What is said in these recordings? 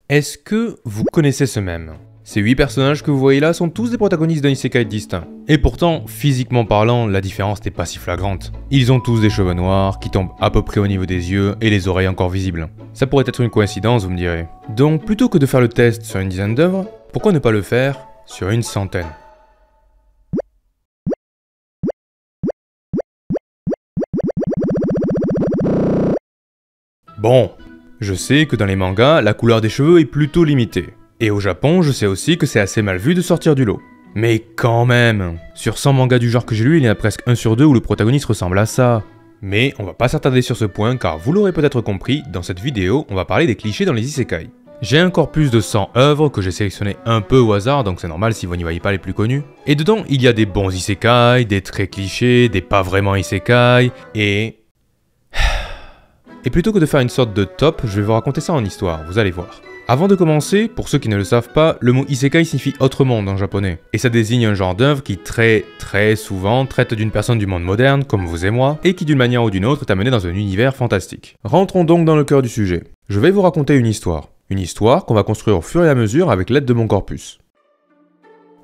Est-ce que vous connaissez ce mème? Ces 8 personnages que vous voyez là sont tous des protagonistes d'un isekai distinct. Et pourtant, physiquement parlant, la différence n'est pas si flagrante. Ils ont tous des cheveux noirs, qui tombent à peu près au niveau des yeux, et les oreilles encore visibles. Ça pourrait être une coïncidence, vous me direz. Donc, plutôt que de faire le test sur une dizaine d'œuvres, pourquoi ne pas le faire sur une centaine? Bon, je sais que dans les mangas, la couleur des cheveux est plutôt limitée. Et au Japon, je sais aussi que c'est assez mal vu de sortir du lot. Mais quand même, sur 100 mangas du genre que j'ai lu, il y en a presque 1 sur 2 où le protagoniste ressemble à ça. Mais on va pas s'attarder sur ce point car vous l'aurez peut-être compris, dans cette vidéo, on va parler des clichés dans les isekai. J'ai un corpus de 100 œuvres que j'ai sélectionné un peu au hasard, donc c'est normal si vous n'y voyez pas les plus connus. Et dedans, il y a des bons isekai, des très clichés, des pas vraiment isekai, et plutôt que de faire une sorte de top, je vais vous raconter ça en histoire, vous allez voir. Avant de commencer, pour ceux qui ne le savent pas, le mot isekai signifie autre monde en japonais. Et ça désigne un genre d'œuvre qui très souvent traite d'une personne du monde moderne, comme vous et moi, et qui d'une manière ou d'une autre est amenée dans un univers fantastique. Rentrons donc dans le cœur du sujet. Je vais vous raconter une histoire. Une histoire qu'on va construire au fur et à mesure avec l'aide de mon corpus.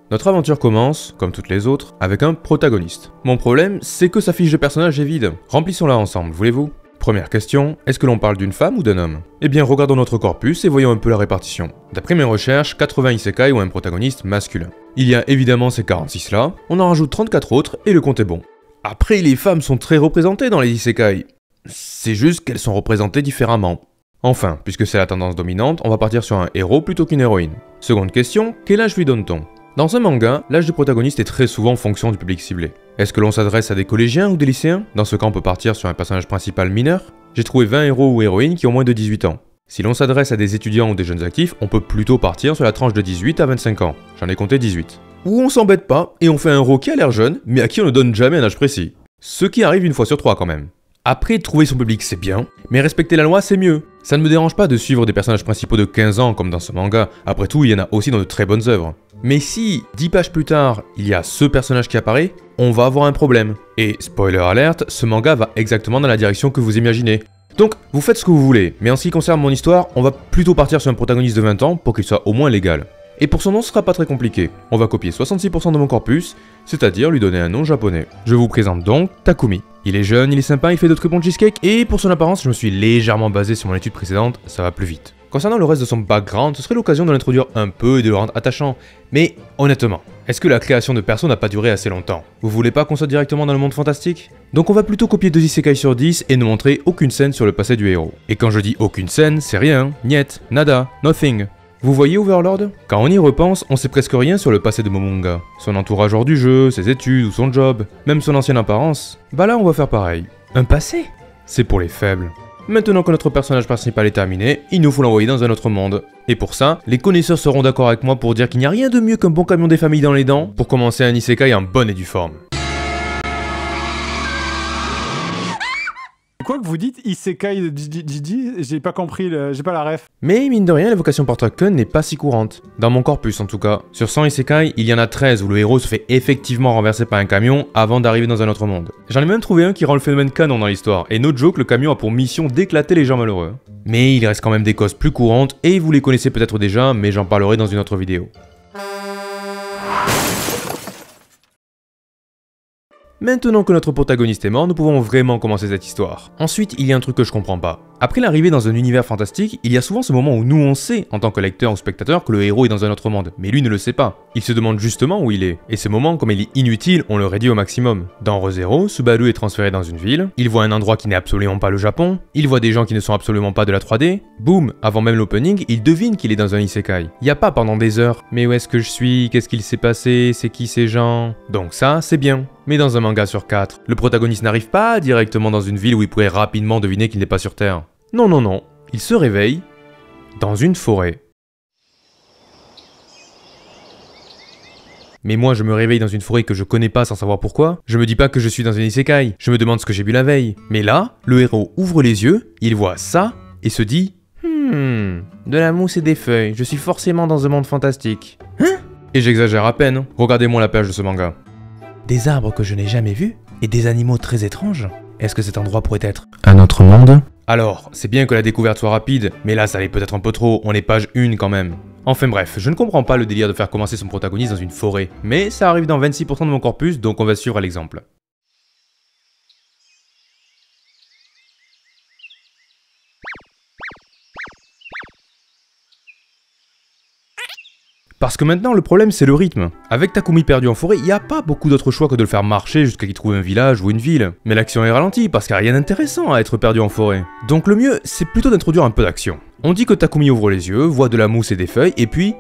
Notre aventure commence, comme toutes les autres, avec un protagoniste. Mon problème, c'est que sa fiche de personnage est vide. Remplissons-la ensemble, voulez-vous ? Première question, est-ce que l'on parle d'une femme ou d'un homme? Eh bien, regardons notre corpus et voyons un peu la répartition. D'après mes recherches, 80 isekai ont un protagoniste masculin. Il y a évidemment ces 46 là, on en rajoute 34 autres et le compte est bon. Après, les femmes sont très représentées dans les isekai. C'est juste qu'elles sont représentées différemment. Enfin, puisque c'est la tendance dominante, on va partir sur un héros plutôt qu'une héroïne. Seconde question, quel âge lui donne-t-on? Dans un manga, l'âge du protagoniste est très souvent en fonction du public ciblé. Est-ce que l'on s'adresse à des collégiens ou des lycéens? Dans ce cas, on peut partir sur un personnage principal mineur. J'ai trouvé 20 héros ou héroïnes qui ont moins de 18 ans. Si l'on s'adresse à des étudiants ou des jeunes actifs, on peut plutôt partir sur la tranche de 18 à 25 ans. J'en ai compté 18. Ou on s'embête pas et on fait un héros qui a l'air jeune, mais à qui on ne donne jamais un âge précis. Ce qui arrive une fois sur 3 quand même. Après, trouver son public c'est bien, mais respecter la loi c'est mieux. Ça ne me dérange pas de suivre des personnages principaux de 15 ans comme dans ce manga, après tout il y en a aussi dans de très bonnes œuvres. Mais si, 10 pages plus tard, il y a ce personnage qui apparaît, on va avoir un problème. Et spoiler alert, ce manga va exactement dans la direction que vous imaginez. Donc, vous faites ce que vous voulez, mais en ce qui concerne mon histoire, on va plutôt partir sur un protagoniste de 20 ans pour qu'il soit au moins légal. Et pour son nom, ce sera pas très compliqué. On va copier 66% de mon corpus, c'est-à-dire lui donner un nom japonais. Je vous présente donc Takumi. Il est jeune, il est sympa, il fait de très bons cheesecakes, et pour son apparence, je me suis légèrement basé sur mon étude précédente, ça va plus vite. Concernant le reste de son background, ce serait l'occasion de l'introduire un peu et de le rendre attachant. Mais honnêtement, est-ce que la création de perso n'a pas duré assez longtemps? Vous voulez pas qu'on soit directement dans le monde fantastique? Donc on va plutôt copier 2 isekai sur 10 et ne montrer aucune scène sur le passé du héros. Et quand je dis aucune scène, c'est rien, niet, nada, nothing. Vous voyez Overlord? Quand on y repense, on sait presque rien sur le passé de Momonga. Son entourage hors du jeu, ses études ou son job, même son ancienne apparence. Bah là on va faire pareil. Un passé? C'est pour les faibles. Maintenant que notre personnage principal est terminé, il nous faut l'envoyer dans un autre monde. Et pour ça, les connaisseurs seront d'accord avec moi pour dire qu'il n'y a rien de mieux qu'un bon camion des familles dans les dents pour commencer un isekai en bonne et due forme. Quoi que vous dites, Isekai de Didi, j'ai pas compris, j'ai pas la ref. Mais mine de rien, l'évocation par Trucken n'est pas si courante. Dans mon corpus en tout cas. Sur 100 isekai, il y en a 13 où le héros se fait effectivement renverser par un camion avant d'arriver dans un autre monde. J'en ai même trouvé un qui rend le phénomène canon dans l'histoire, et no joke, le camion a pour mission d'éclater les gens malheureux. Mais il reste quand même des causes plus courantes, et vous les connaissez peut-être déjà, mais j'en parlerai dans une autre vidéo. Maintenant que notre protagoniste est mort, nous pouvons vraiment commencer cette histoire. Ensuite, il y a un truc que je comprends pas. Après l'arrivée dans un univers fantastique, il y a souvent ce moment où nous on sait, en tant que lecteur ou spectateur, que le héros est dans un autre monde, mais lui ne le sait pas. Il se demande justement où il est, et ce moment, comme il est inutile, on le réduit au maximum. Dans Re:Zero, Subaru est transféré dans une ville, il voit un endroit qui n'est absolument pas le Japon, il voit des gens qui ne sont absolument pas de la 3D, boum, avant même l'opening, il devine qu'il est dans un isekai. Il y a pas pendant des heures, mais où est-ce que je suis, qu'est-ce qu'il s'est passé, c'est qui ces gens? Donc ça, c'est bien. Mais dans un manga sur 4, le protagoniste n'arrive pas directement dans une ville où il pourrait rapidement deviner qu'il n'est pas sur Terre. Non, non, non, il se réveille dans une forêt. Mais moi je me réveille dans une forêt que je connais pas sans savoir pourquoi, je me dis pas que je suis dans un isekai, je me demande ce que j'ai bu la veille. Mais là, le héros ouvre les yeux, il voit ça, et se dit « de la mousse et des feuilles, je suis forcément dans un monde fantastique. » Hein? Et j'exagère à peine, regardez-moi la page de ce manga. Des arbres que je n'ai jamais vus, et des animaux très étranges. est-ce que cet endroit pourrait être un autre monde? Alors, c'est bien que la découverte soit rapide, mais là ça allait peut-être un peu trop, on est page 1 quand même. Enfin bref, je ne comprends pas le délire de faire commencer son protagoniste dans une forêt, mais ça arrive dans 26% de mon corpus, donc on va suivre l'exemple. Parce que maintenant, le problème, c'est le rythme. Avec Takumi perdu en forêt, il n'y a pas beaucoup d'autres choix que de le faire marcher jusqu'à qu'il trouve un village ou une ville. Mais l'action est ralentie parce qu'il n'y a rien d'intéressant à être perdu en forêt. Donc le mieux, c'est plutôt d'introduire un peu d'action. On dit que Takumi ouvre les yeux, voit de la mousse et des feuilles, et puis,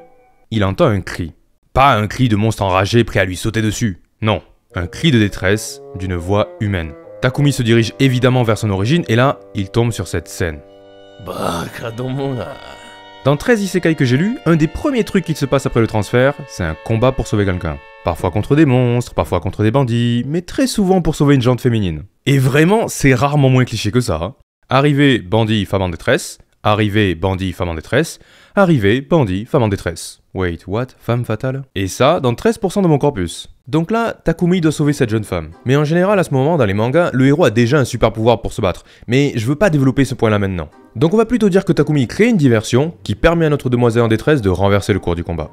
il entend un cri. Pas un cri de monstre enragé prêt à lui sauter dessus. Non, un cri de détresse d'une voix humaine. Takumi se dirige évidemment vers son origine, et là, il tombe sur cette scène. Dans 13 isekai que j'ai lus, un des premiers trucs qui se passe après le transfert, c'est un combat pour sauver quelqu'un. Parfois contre des monstres, parfois contre des bandits, mais très souvent pour sauver une jante féminine. Et vraiment, c'est rarement moins cliché que ça. Hein. Arrivé, bandit, femme en détresse. Arrivé, bandit, femme en détresse. Arrivé, bandit, femme en détresse. Wait, what? Femme fatale? Et ça, dans 13% de mon corpus. Donc là, Takumi doit sauver cette jeune femme. Mais en général, à ce moment, dans les mangas, le héros a déjà un super pouvoir pour se battre. Mais je veux pas développer ce point-là maintenant. Donc on va plutôt dire que Takumi crée une diversion qui permet à notre demoiselle en détresse de renverser le cours du combat.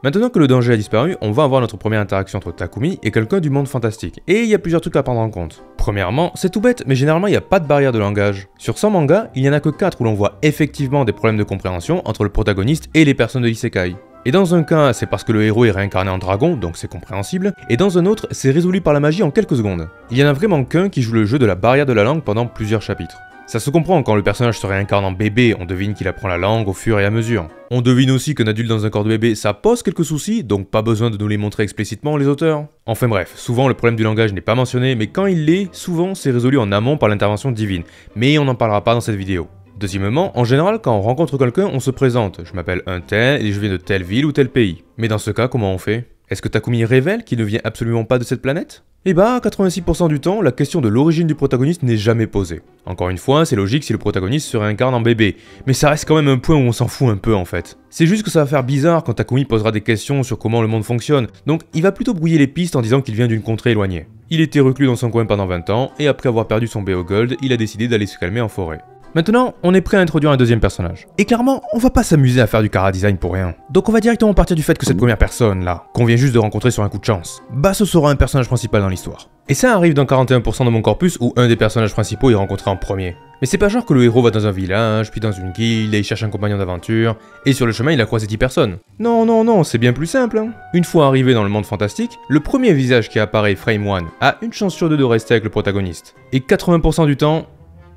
Maintenant que le danger a disparu, on va avoir notre première interaction entre Takumi et quelqu'un du monde fantastique. Et il y a plusieurs trucs à prendre en compte. Premièrement, c'est tout bête, mais généralement il n'y a pas de barrière de langage. Sur 100 mangas, il n'y en a que 4 où l'on voit effectivement des problèmes de compréhension entre le protagoniste et les personnes de l'isekai. Et dans un cas, c'est parce que le héros est réincarné en dragon, donc c'est compréhensible, et dans un autre, c'est résolu par la magie en quelques secondes. Il y en a vraiment qu'un qui joue le jeu de la barrière de la langue pendant plusieurs chapitres. Ça se comprend quand le personnage se réincarne en bébé, on devine qu'il apprend la langue au fur et à mesure. On devine aussi qu'un adulte dans un corps de bébé, ça pose quelques soucis, donc pas besoin de nous les montrer explicitement les auteurs. Enfin bref, souvent le problème du langage n'est pas mentionné, mais quand il l'est, souvent c'est résolu en amont par l'intervention divine. Mais on n'en parlera pas dans cette vidéo. Deuxièmement, en général, quand on rencontre quelqu'un, on se présente. Je m'appelle un tel et je viens de telle ville ou tel pays. Mais dans ce cas, comment on fait? Est-ce que Takumi révèle qu'il ne vient absolument pas de cette planète? Eh bah, 86% du temps, la question de l'origine du protagoniste n'est jamais posée. Encore une fois, c'est logique si le protagoniste se réincarne en bébé, mais ça reste quand même un point où on s'en fout un peu en fait. C'est juste que ça va faire bizarre quand Takumi posera des questions sur comment le monde fonctionne, donc il va plutôt brouiller les pistes en disant qu'il vient d'une contrée éloignée. Il était reclus dans son coin pendant 20 ans, et après avoir perdu son Beogold, il a décidé d'aller se calmer en forêt. Maintenant, on est prêt à introduire un deuxième personnage. Et clairement, on va pas s'amuser à faire du chara-design pour rien. Donc on va directement partir du fait que cette première personne, là, qu'on vient juste de rencontrer sur un coup de chance, bah ce sera un personnage principal dans l'histoire. Et ça arrive dans 41% de mon corpus où un des personnages principaux est rencontré en premier. Mais c'est pas genre que le héros va dans un village, puis dans une guilde, et il cherche un compagnon d'aventure, et sur le chemin il a croisé 10 personnes. Non, non, non, c'est bien plus simple. Hein. Une fois arrivé dans le monde fantastique, le premier visage qui apparaît Frame 1 a une chance sur deux de rester avec le protagoniste. Et 80% du temps,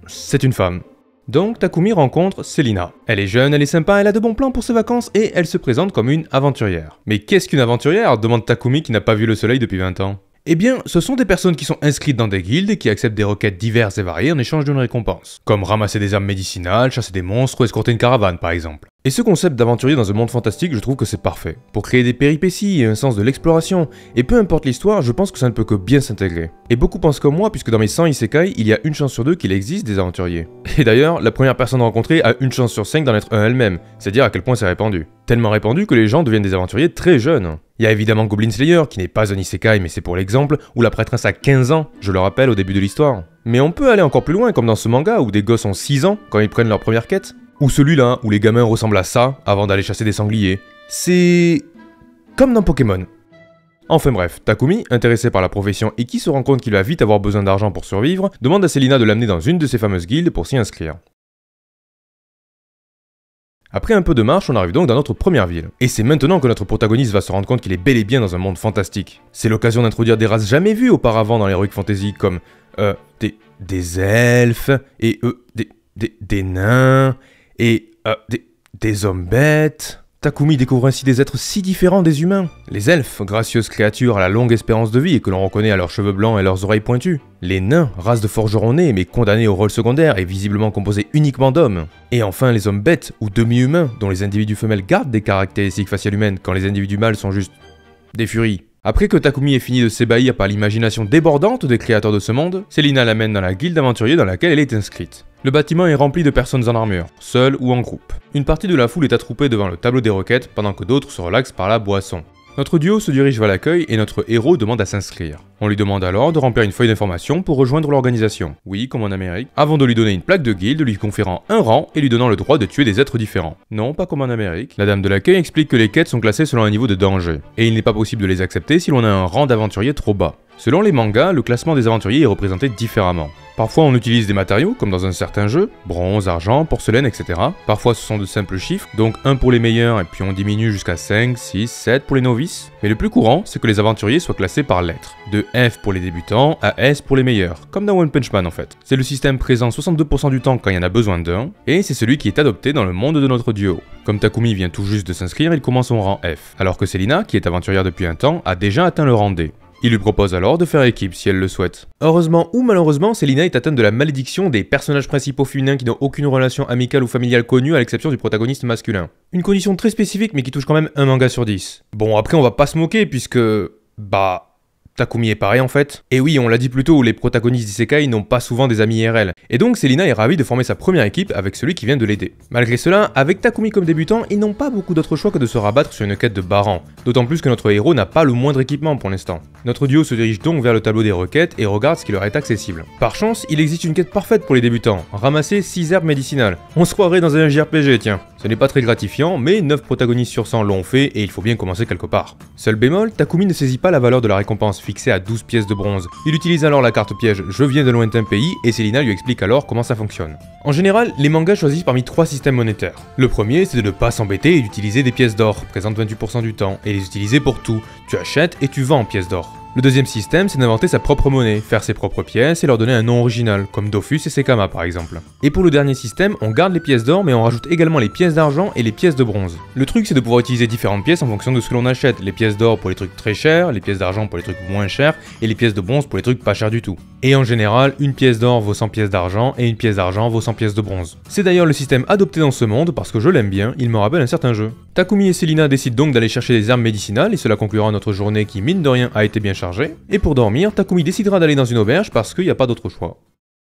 c'est une femme. Donc Takumi rencontre Selina. Elle est jeune, elle est sympa, elle a de bons plans pour ses vacances et elle se présente comme une aventurière. Mais qu'est-ce qu'une aventurière? Demande Takumi qui n'a pas vu le soleil depuis 20 ans. Eh bien, ce sont des personnes qui sont inscrites dans des guildes et qui acceptent des requêtes diverses et variées en échange d'une récompense. Comme ramasser des armes médicinales, chasser des monstres ou escorter une caravane par exemple. Et ce concept d'aventurier dans un monde fantastique, je trouve que c'est parfait. Pour créer des péripéties et un sens de l'exploration, et peu importe l'histoire, je pense que ça ne peut que bien s'intégrer. Et beaucoup pensent comme moi, puisque dans mes 100 isekai, il y a une chance sur deux qu'il existe des aventuriers. Et d'ailleurs, la première personne rencontrée a une chance sur 5 d'en être un elle-même, c'est dire à quel point c'est répandu. Tellement répandu que les gens deviennent des aventuriers très jeunes. Il y a évidemment Goblin Slayer, qui n'est pas un isekai mais c'est pour l'exemple, où la prêtresse a 15 ans, je le rappelle au début de l'histoire. Mais on peut aller encore plus loin, comme dans ce manga où des gosses ont 6 ans quand ils prennent leur première quête. Ou celui-là, où les gamins ressemblent à ça avant d'aller chasser des sangliers. C'est... comme dans Pokémon. Enfin bref, Takumi, intéressé par la profession et qui se rend compte qu'il va vite avoir besoin d'argent pour survivre, demande à Selina de l'amener dans une de ses fameuses guildes pour s'y inscrire. Après un peu de marche, on arrive donc dans notre première ville. Et c'est maintenant que notre protagoniste va se rendre compte qu'il est bel et bien dans un monde fantastique. C'est l'occasion d'introduire des races jamais vues auparavant dans l'Heroic Fantasy, comme... des elfes, et des nains... et des hommes bêtes. Takumi découvre ainsi des êtres si différents des humains. Les elfes, gracieuses créatures à la longue espérance de vie et que l'on reconnaît à leurs cheveux blancs et leurs oreilles pointues. Les nains, race de forgerons nés mais condamnés au rôle secondaire et visiblement composés uniquement d'hommes. Et enfin les hommes bêtes ou demi-humains, dont les individus femelles gardent des caractéristiques faciales humaines quand les individus mâles sont juste des furies. Après que Takumi ait fini de s'ébahir par l'imagination débordante des créateurs de ce monde, Selina l'amène dans la guilde d'aventuriers dans laquelle elle est inscrite. Le bâtiment est rempli de personnes en armure, seules ou en groupe. Une partie de la foule est attroupée devant le tableau des requêtes pendant que d'autres se relaxent par la boisson. Notre duo se dirige vers l'accueil et notre héros demande à s'inscrire. On lui demande alors de remplir une feuille d'information pour rejoindre l'organisation, oui comme en Amérique, avant de lui donner une plaque de guilde lui conférant un rang et lui donnant le droit de tuer des êtres différents. Non, pas comme en Amérique. La dame de l'accueil explique que les quêtes sont classées selon un niveau de danger, et il n'est pas possible de les accepter si l'on a un rang d'aventurier trop bas. Selon les mangas, le classement des aventuriers est représenté différemment. Parfois on utilise des matériaux, comme dans un certain jeu, bronze, argent, porcelaine, etc. Parfois ce sont de simples chiffres, donc 1 pour les meilleurs et puis on diminue jusqu'à 5, 6, 7 pour les novices. Mais le plus courant, c'est que les aventuriers soient classés par lettres. De F pour les débutants à S pour les meilleurs, comme dans One Punch Man en fait. C'est le système présent 62% du temps quand il y en a besoin d'un, et c'est celui qui est adopté dans le monde de notre duo. Comme Takumi vient tout juste de s'inscrire, il commence son rang F, alors que Selina, qui est aventurière depuis un temps, a déjà atteint le rang D. Il lui propose alors de faire équipe si elle le souhaite. Heureusement ou malheureusement, Selina est atteinte de la malédiction des personnages principaux féminins qui n'ont aucune relation amicale ou familiale connue à l'exception du protagoniste masculin. Une condition très spécifique mais qui touche quand même un manga sur 10. Bon après on va pas se moquer puisque... Takumi est pareil en fait. Et oui, on l'a dit plus tôt, les protagonistes d'isekai n'ont pas souvent des amis IRL. Et donc Selina est ravie de former sa première équipe avec celui qui vient de l'aider. Malgré cela, avec Takumi comme débutant, ils n'ont pas beaucoup d'autres choix que de se rabattre sur une quête de Baran. D'autant plus que notre héros n'a pas le moindre équipement pour l'instant. Notre duo se dirige donc vers le tableau des requêtes et regarde ce qui leur est accessible. Par chance, il existe une quête parfaite pour les débutants, ramasser 6 herbes médicinales. On se croirait dans un JRPG, tiens. Ce n'est pas très gratifiant, mais 9 protagonistes sur 100 l'ont fait et il faut bien commencer quelque part. Seul bémol, Takumi ne saisit pas la valeur de la récompense fixée à 12 pièces de bronze. Il utilise alors la carte piège « Je viens de lointain pays » et Selina lui explique alors comment ça fonctionne. En général, les mangas choisissent parmi 3 systèmes monétaires. Le premier, c'est de ne pas s'embêter et d'utiliser des pièces d'or, présentes 28% du temps, et les utiliser pour tout. Tu achètes et tu vends en pièces d'or. Le deuxième système, c'est d'inventer sa propre monnaie, faire ses propres pièces et leur donner un nom original, comme Dofus et Sekama par exemple. Et pour le dernier système, on garde les pièces d'or mais on rajoute également les pièces d'argent et les pièces de bronze. Le truc c'est de pouvoir utiliser différentes pièces en fonction de ce que l'on achète, les pièces d'or pour les trucs très chers, les pièces d'argent pour les trucs moins chers et les pièces de bronze pour les trucs pas chers du tout. Et en général, une pièce d'or vaut 100 pièces d'argent et une pièce d'argent vaut 100 pièces de bronze. C'est d'ailleurs le système adopté dans ce monde parce que je l'aime bien, il me rappelle un certain jeu. Takumi et Selina décident donc d'aller chercher des herbes médicinales et cela conclura notre journée qui mine de rien a été bien chargée. Et pour dormir, Takumi décidera d'aller dans une auberge parce qu'il n'y a pas d'autre choix.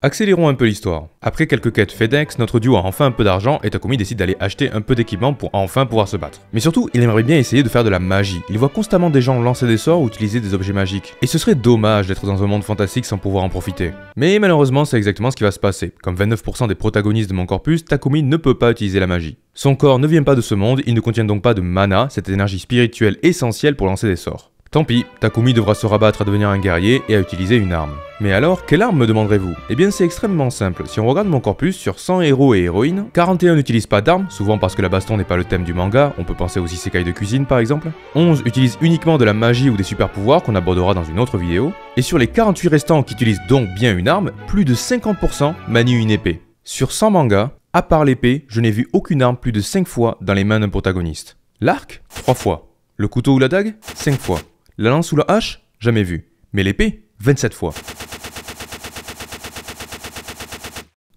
Accélérons un peu l'histoire. Après quelques quêtes FedEx, notre duo a enfin un peu d'argent et Takumi décide d'aller acheter un peu d'équipement pour enfin pouvoir se battre. Mais surtout, il aimerait bien essayer de faire de la magie. Il voit constamment des gens lancer des sorts ou utiliser des objets magiques. Et ce serait dommage d'être dans un monde fantastique sans pouvoir en profiter. Mais malheureusement, c'est exactement ce qui va se passer. Comme 29% des protagonistes de mon corpus, Takumi ne peut pas utiliser la magie. Son corps ne vient pas de ce monde, il ne contient donc pas de mana, cette énergie spirituelle essentielle pour lancer des sorts. Tant pis, Takumi devra se rabattre à devenir un guerrier et à utiliser une arme. Mais alors, quelle arme me demanderez-vous? Eh bien c'est extrêmement simple, si on regarde mon corpus, sur 100 héros et héroïnes, 41 n'utilisent pas d'armes, souvent parce que la baston n'est pas le thème du manga, on peut penser aux isekai de cuisine par exemple, 11 utilisent uniquement de la magie ou des super pouvoirs qu'on abordera dans une autre vidéo, et sur les 48 restants qui utilisent donc bien une arme, plus de 50% manient une épée. Sur 100 mangas, à part l'épée, je n'ai vu aucune arme plus de 5 fois dans les mains d'un protagoniste. L'arc, 3 fois. Le couteau ou la dague, 5 fois. La lance ou la hache, jamais vu. Mais l'épée, 27 fois.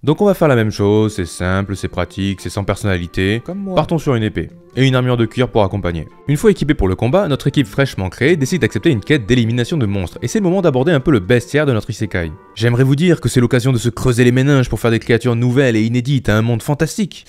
Donc on va faire la même chose, c'est simple, c'est pratique, c'est sans personnalité, comme moi. Partons sur une épée, et une armure de cuir pour accompagner. Une fois équipée pour le combat, notre équipe fraîchement créée décide d'accepter une quête d'élimination de monstres, et c'est le moment d'aborder un peu le bestiaire de notre isekai. J'aimerais vous dire que c'est l'occasion de se creuser les méninges pour faire des créatures nouvelles et inédites à un monde fantastique.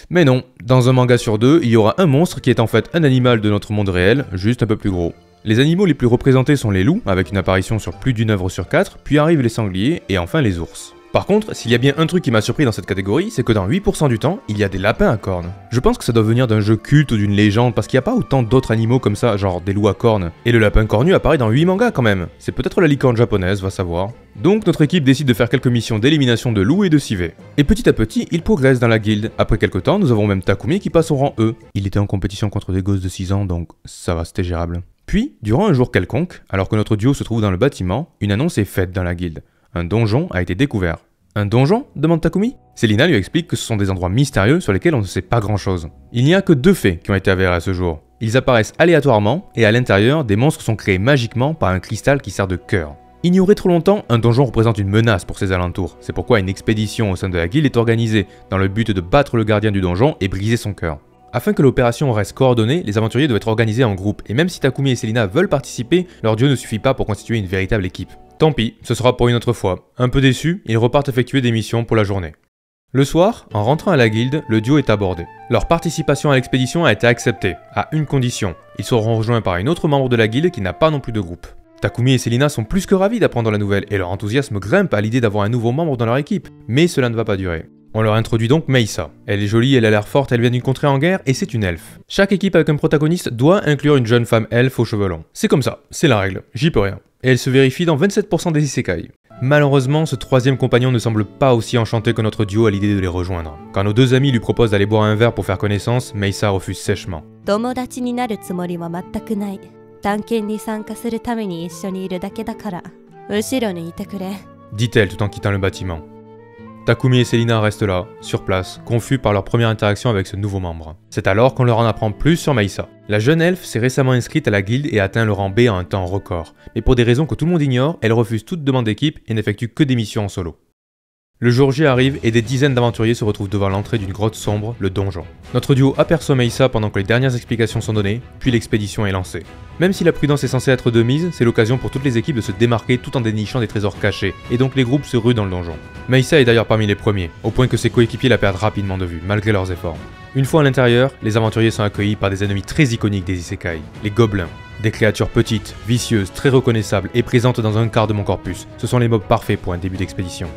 Mais non, dans un manga sur 2, il y aura un monstre qui est en fait un animal de notre monde réel, juste un peu plus gros. Les animaux les plus représentés sont les loups, avec une apparition sur plus d'une œuvre sur 4, puis arrivent les sangliers, et enfin les ours. Par contre, s'il y a bien un truc qui m'a surpris dans cette catégorie, c'est que dans 8% du temps, il y a des lapins à cornes. Je pense que ça doit venir d'un jeu culte ou d'une légende, parce qu'il n'y a pas autant d'autres animaux comme ça, genre des loups à cornes. Et le lapin cornu apparaît dans 8 mangas quand même. C'est peut-être la licorne japonaise, va savoir. Donc notre équipe décide de faire quelques missions d'élimination de loups et de civets. Et petit à petit, ils progressent dans la guilde. Après quelques temps, nous avons même Takumi qui passe au rang E. Il était en compétition contre des gosses de 6 ans, donc ça va, c'était gérable. Puis, durant un jour quelconque, alors que notre duo se trouve dans le bâtiment, une annonce est faite dans la guilde. Un donjon a été découvert. Un donjon? Demande Takumi. Selina lui explique que ce sont des endroits mystérieux sur lesquels on ne sait pas grand chose. Il n'y a que 2 faits qui ont été avérés à ce jour. Ils apparaissent aléatoirement, et à l'intérieur, des monstres sont créés magiquement par un cristal qui sert de cœur. Ignoré trop longtemps, un donjon représente une menace pour ses alentours. C'est pourquoi une expédition au sein de la guilde est organisée, dans le but de battre le gardien du donjon et briser son cœur. Afin que l'opération reste coordonnée, les aventuriers doivent être organisés en groupe, et même si Takumi et Selina veulent participer, leur duo ne suffit pas pour constituer une véritable équipe. Tant pis, ce sera pour une autre fois. Un peu déçus, ils repartent effectuer des missions pour la journée. Le soir, en rentrant à la guilde, le duo est abordé. Leur participation à l'expédition a été acceptée, à une condition. Ils seront rejoints par une autre membre de la guilde qui n'a pas non plus de groupe. Takumi et Selina sont plus que ravis d'apprendre la nouvelle et leur enthousiasme grimpe à l'idée d'avoir un nouveau membre dans leur équipe. Mais cela ne va pas durer. On leur introduit donc Meisa. Elle est jolie, elle a l'air forte, elle vient d'une contrée en guerre et c'est une elfe. Chaque équipe avec un protagoniste doit inclure une jeune femme elfe aux cheveux longs. C'est comme ça, c'est la règle, j'y peux rien. Et elle se vérifie dans 27% des isekai. Malheureusement, ce troisième compagnon ne semble pas aussi enchanté que notre duo à l'idée de les rejoindre. Quand nos deux amis lui proposent d'aller boire un verre pour faire connaissance, Meisa refuse sèchement. Dit-elle tout en quittant le bâtiment. Takumi et Selina restent là, sur place, confus par leur première interaction avec ce nouveau membre. C'est alors qu'on leur en apprend plus sur Meisa. La jeune elfe s'est récemment inscrite à la guilde et a atteint le rang B en un temps record. Mais pour des raisons que tout le monde ignore, elle refuse toute demande d'équipe et n'effectue que des missions en solo. Le jour J arrive et des dizaines d'aventuriers se retrouvent devant l'entrée d'une grotte sombre, le donjon. Notre duo aperçoit Meisa pendant que les dernières explications sont données, puis l'expédition est lancée. Même si la prudence est censée être de mise, c'est l'occasion pour toutes les équipes de se démarquer tout en dénichant des trésors cachés, et donc les groupes se ruent dans le donjon. Meisa est d'ailleurs parmi les premiers, au point que ses coéquipiers la perdent rapidement de vue, malgré leurs efforts. Une fois à l'intérieur, les aventuriers sont accueillis par des ennemis très iconiques des isekai, les gobelins. Des créatures petites, vicieuses, très reconnaissables et présentes dans un quart de mon corpus. Ce sont les mobs parfaits pour un début d'expédition.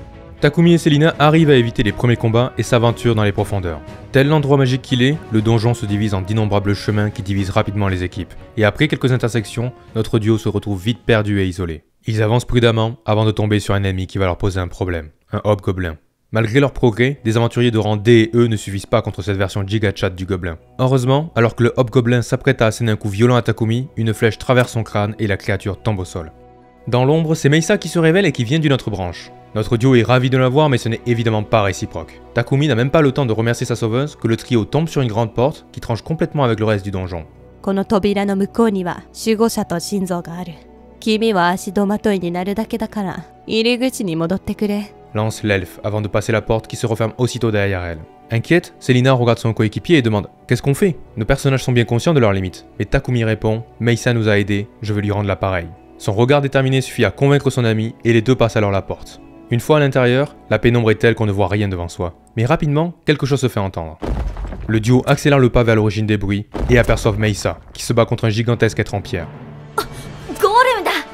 Takumi et Selina arrivent à éviter les premiers combats et s'aventurent dans les profondeurs. Tel l'endroit magique qu'il est, le donjon se divise en d'innombrables chemins qui divisent rapidement les équipes. Et après quelques intersections, notre duo se retrouve vite perdu et isolé. Ils avancent prudemment avant de tomber sur un ennemi qui va leur poser un problème, un hobgoblin. Malgré leur progrès, des aventuriers de rang D et E ne suffisent pas contre cette version gigachat du gobelin. Heureusement, alors que le hobgoblin s'apprête à asséner un coup violent à Takumi, une flèche traverse son crâne et la créature tombe au sol. Dans l'ombre, c'est Meisa qui se révèle et qui vient d'une autre branche. Notre duo est ravi de la voir, mais ce n'est évidemment pas réciproque. Takumi n'a même pas le temps de remercier sa sauveuse que le trio tombe sur une grande porte qui tranche complètement avec le reste du donjon. Lance l'elfe avant de passer la porte qui se referme aussitôt derrière elle. Inquiète, Selina regarde son coéquipier et demande « Qu'est-ce qu'on fait ?» Nos personnages sont bien conscients de leurs limites. Mais Takumi répond « Meisa nous a aidés, je veux lui rendre l'appareil. » Son regard déterminé suffit à convaincre son ami et les deux passent alors la porte. Une fois à l'intérieur, la pénombre est telle qu'on ne voit rien devant soi. Mais rapidement, quelque chose se fait entendre. Le duo accélère le pas vers l'origine des bruits et aperçoivent Meisa, qui se bat contre un gigantesque être en pierre.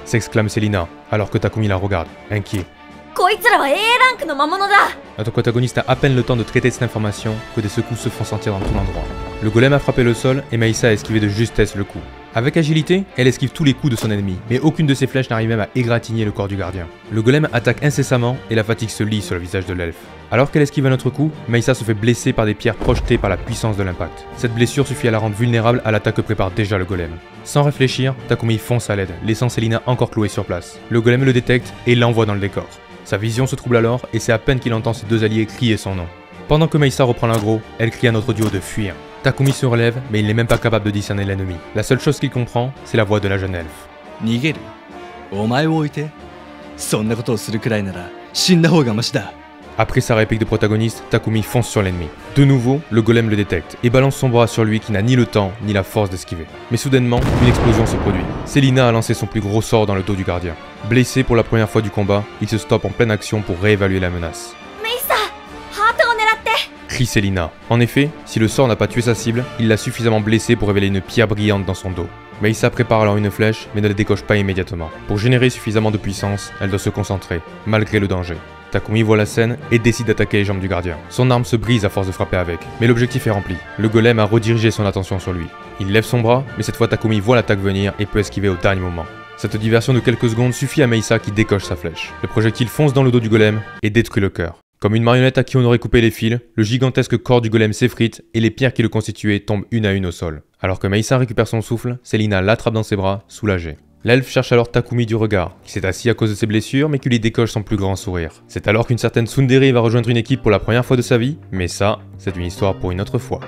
S'exclame Selina, alors que Takumi la regarde, inquiet. Notre protagoniste a à peine le temps de traiter cette information que des secousses se font sentir dans tout l'endroit. Le golem a frappé le sol et Meisa a esquivé de justesse le coup. Avec agilité, elle esquive tous les coups de son ennemi, mais aucune de ses flèches n'arrive même à égratigner le corps du gardien. Le golem attaque incessamment et la fatigue se lit sur le visage de l'elfe. Alors qu'elle esquive un autre coup, Meisa se fait blesser par des pierres projetées par la puissance de l'impact. Cette blessure suffit à la rendre vulnérable à l'attaque que prépare déjà le golem. Sans réfléchir, Takumi fonce à l'aide, laissant Selina encore clouée sur place. Le golem le détecte et l'envoie dans le décor. Sa vision se trouble alors et c'est à peine qu'il entend ses deux alliés crier son nom. Pendant que Meisa reprend l'aggro, elle crie à notre duo de fuir. Takumi se relève, mais il n'est même pas capable de discerner l'ennemi. La seule chose qu'il comprend, c'est la voix de la jeune elfe. Après sa réplique de protagoniste, Takumi fonce sur l'ennemi. De nouveau, le golem le détecte et balance son bras sur lui qui n'a ni le temps ni la force d'esquiver. Mais soudainement, une explosion se produit. Selina a lancé son plus gros sort dans le dos du gardien. Blessé pour la première fois du combat, il se stoppe en pleine action pour réévaluer la menace. Crie Selina. En effet, si le sort n'a pas tué sa cible, il l'a suffisamment blessée pour révéler une pierre brillante dans son dos. Meisa prépare alors une flèche, mais ne la décoche pas immédiatement. Pour générer suffisamment de puissance, elle doit se concentrer, malgré le danger. Takumi voit la scène et décide d'attaquer les jambes du gardien. Son arme se brise à force de frapper avec, mais l'objectif est rempli. Le golem a redirigé son attention sur lui. Il lève son bras, mais cette fois Takumi voit l'attaque venir et peut esquiver au dernier moment. Cette diversion de quelques secondes suffit à Meisa qui décoche sa flèche. Le projectile fonce dans le dos du golem et détruit le cœur. Comme une marionnette à qui on aurait coupé les fils, le gigantesque corps du golem s'effrite et les pierres qui le constituaient tombent une à une au sol. Alors que Meisa récupère son souffle, Selina l'attrape dans ses bras, soulagée. L'elfe cherche alors Takumi du regard, qui s'est assis à cause de ses blessures mais qui lui décoche son plus grand sourire. C'est alors qu'une certaine Tsundere va rejoindre une équipe pour la première fois de sa vie, mais ça, c'est une histoire pour une autre fois.